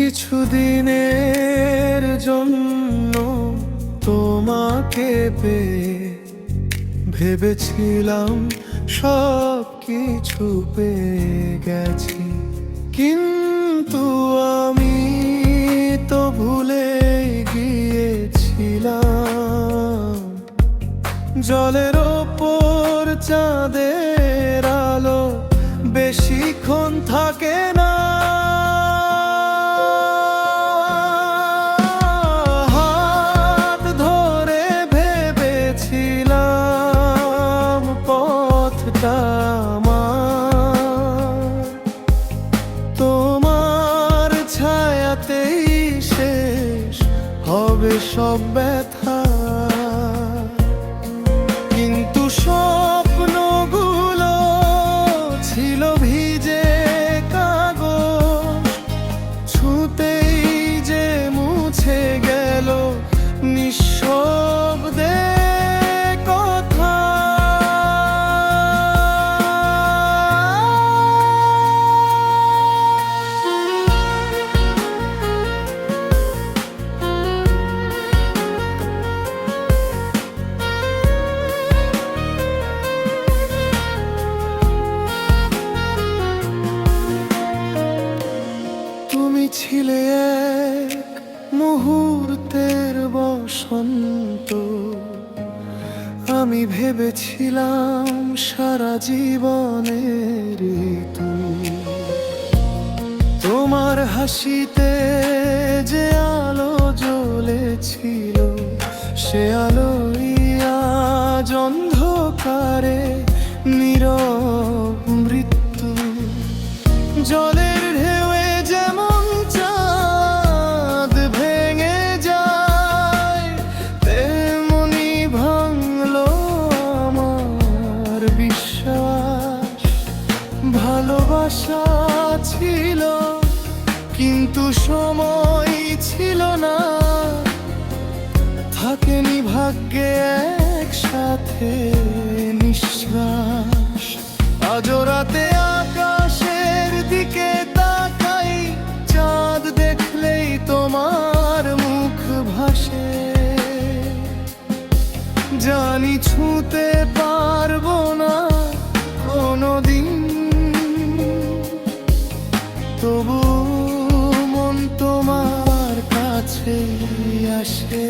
কিছুদিনের জন্য তোমাকে পেয়ে ভেবেছিলাম সব কিছু পেয়ে গেছি, কিন্তু আমি তো ভুলে গিয়েছিলাম জলের ওপর চাঁদের আলো বেশিক্ষণ থাকে না। হাত ধরে ভেবেছিলাম পথটা আমার, তোমার ছায়াতেই শেষ হবে সব ব্যথা। কিন্তু স্বপ্নগুলো ছিল ভিজে কাগজ, ছুঁতেই যে মুছে গেল নিঃশব্দে কথা। তুমি ছিলে এক মুহূর্তের বসন্ত, আমি ভেবেছিলাম সারা জীবনের ঋতু। তোমার হাসিতে যে আলো জ্বলেছিল, সে আলোই আজ অন্ধকারে নীরব মৃত্যু। জলের ঢেউয়ে যেমন চাঁদ ভেঙে যায়, তেমনি ভাঙলো আমার বিশ্বাস। ভালোবাসা ছিল কিন্তু সময় ছিল না, থাকেনি ভাগ্যে একসাথে নিঃশ্বাস। আজও রাতে আকাশের দিকে তাকাই, চাঁদ দেখলেই তোমার মুখ ভাসে। জানি ছুঁতে পারবো না কোনোদিন, তবু মন তোমার কাছে আসে।